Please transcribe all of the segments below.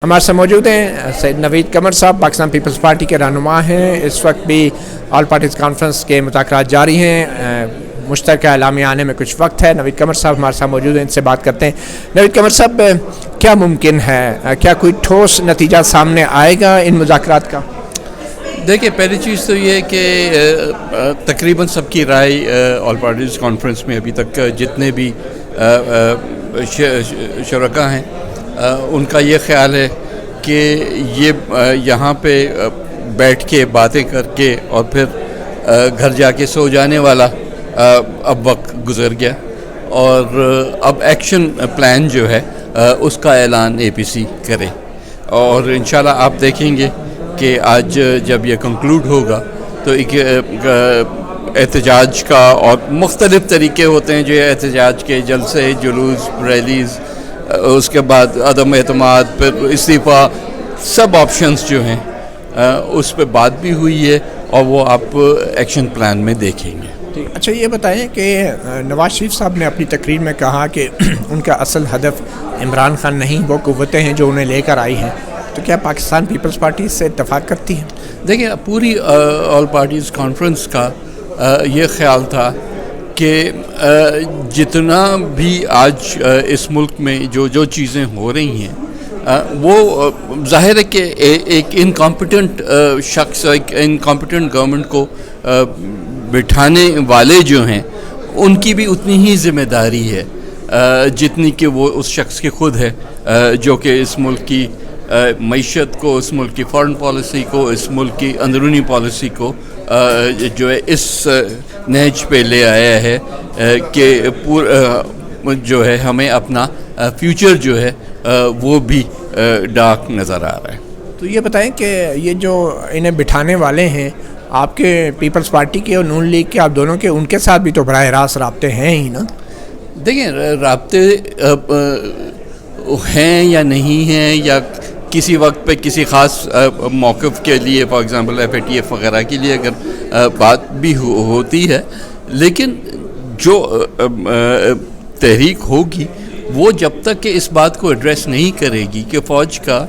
ہمارے ساتھ موجود ہیں سید نوید قمر صاحب، پاکستان پیپلز پارٹی کے رہنما ہیں۔ اس وقت بھی آل پارٹیز کانفرنس کے مذاکرات جاری ہیں، مشترکہ اعلامیہ آنے میں کچھ وقت ہے۔ نوید قمر صاحب ہمارے ساتھ موجود ہیں، ان سے بات کرتے ہیں۔ نوید قمر صاحب، کیا ممکن ہے، کیا کوئی ٹھوس نتیجہ سامنے آئے گا ان مذاکرات کا؟ دیکھیں، پہلی چیز تو یہ کہ تقریباً سب کی رائے آل پارٹیز کانفرنس میں ابھی تک جتنے بھی شرکا ہیں ان کا یہ خیال ہے کہ یہ یہاں پہ بیٹھ کے باتیں کر کے اور پھر گھر جا کے سو جانے والا اب وقت گزر گیا، اور اب ایکشن پلان جو ہے اس کا اعلان اے پی سی کرے، اور انشاءاللہ آپ دیکھیں گے کہ آج جب یہ کنکلوڈ ہوگا تو ایک احتجاج کا، اور مختلف طریقے ہوتے ہیں جو احتجاج کے، جلسے، جلوس، ریلیز، اس کے بعد عدم اعتماد، پھر استعفیٰ، سب آپشنز جو ہیں اس پہ بات بھی ہوئی ہے، اور وہ آپ ایکشن پلان میں دیکھیں گے۔ اچھا، یہ بتائیں کہ نواز شریف صاحب نے اپنی تقریر میں کہا کہ ان کا اصل ہدف عمران خان نہیں، وہ قوتیں ہیں جو انہیں لے کر آئی ہیں، تو کیا پاکستان پیپلز پارٹی اس سے اتفاق کرتی ہے؟ دیکھیں، پوری آل پارٹیز کانفرنس کا یہ خیال تھا کہ جتنا بھی آج اس ملک میں جو چیزیں ہو رہی ہیں وہ ظاہر ہے کہ ایک انکمپیٹنٹ شخص، ایک انکمپیٹنٹ گورنمنٹ کو بٹھانے والے جو ہیں ان کی بھی اتنی ہی ذمہ داری ہے جتنی کہ وہ اس شخص کی خود ہے، جو کہ اس ملک کی معیشت کو، اس ملک کی فارن پالیسی کو، اس ملک کی اندرونی پالیسی کو جو ہے اس نہج پہ لے آیا ہے کہ جو ہے ہمیں اپنا فیوچر جو ہے وہ بھی ڈارک نظر آ رہا ہے۔ تو یہ بتائیں کہ یہ جو انہیں بٹھانے والے ہیں، آپ کے پیپلز پارٹی کے اور نون لیگ کے، آپ دونوں کے، ان کے ساتھ بھی تو براہ راست رابطے ہیں ہی نا؟ دیکھیں، رابطے ہیں یا نہیں ہیں، یا کسی وقت پہ کسی خاص موقف کے لیے، for example F A T F وغیرہ کے لیے اگر بات بھی ہوتی ہے، لیکن جو تحریک ہوگی وہ جب تک کہ اس بات کو ایڈریس نہیں کرے گی کہ فوج کا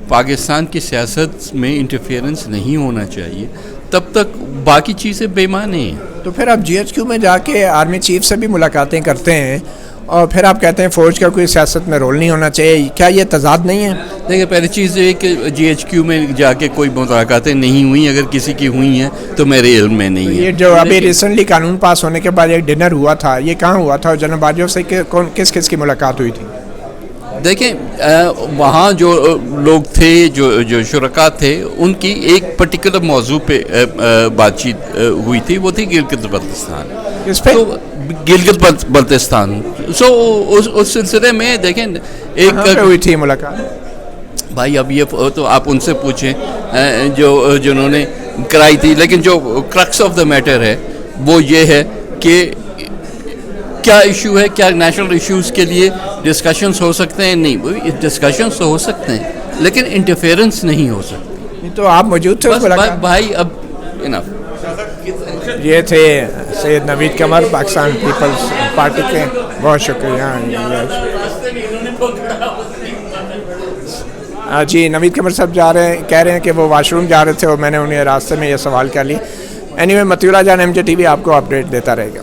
پاکستان کی سیاست میں انٹرفیئرنس نہیں ہونا چاہیے، تب تک باقی چیزیں بے معنی ہیں۔ تو پھر آپ جی ایچ کیو میں جا کے آرمی چیف سے بھی ملاقاتیں کرتے ہیں، اور پھر آپ کہتے ہیں فوج کا کوئی سیاست میں رول نہیں ہونا چاہیے، کیا یہ تضاد نہیں ہے؟ دیکھیں، پہلی چیز یہ کہ جی ایچ کیو میں جا کے کوئی ملاقاتیں نہیں ہوئیں، اگر کسی کی ہوئی ہیں تو میرے علم میں نہیں ہے۔ یہ جو ابھی ریسنٹلی قانون پاس ہونے کے بعد ایک ڈنر ہوا تھا، یہ کہاں ہوا تھا، اور جنرل باجوہ سے کس کس کی ملاقات ہوئی تھی؟ دیکھیں، وہاں جو لوگ تھے، جو شرکا تھے، ان کی ایک پرٹیکولر موضوع پہ بات چیت ہوئی تھی، وہ تھی گلگت بلتستان۔ اس پہ گلگت بلتستان اس سلسلے میں دیکھیں ایک ہوئی تھی ملاقات؟ بھائی اب یہ تو آپ ان سے پوچھیں جنہوں نے کرائی تھی، لیکن جو کرکس آف دا میٹر ہے وہ یہ ہے کہ کیا ایشو ہے، کیا نیشنل ایشوز کے لیے ڈسکشنز ہو سکتے ہیں؟ نہیں، ڈسکشنز تو ہو سکتے ہیں لیکن انٹرفیئرنس نہیں ہو سکتی۔ تو آپ موجود تھے بھائی، اب انف۔ یہ تھے سید نوید قمر، پاکستان پیپلز پارٹی کے، بہت شکریہ۔ جی، نوید قمر صاحب کہہ رہے ہیں کہ وہ واش روم جا رہے تھے، اور میں نے انہیں راستے میں یہ سوال کر لی۔ اینی وے، مطیع اللہ جان، ایم جے ٹی وی آپ کو اپڈیٹ دیتا رہے گا۔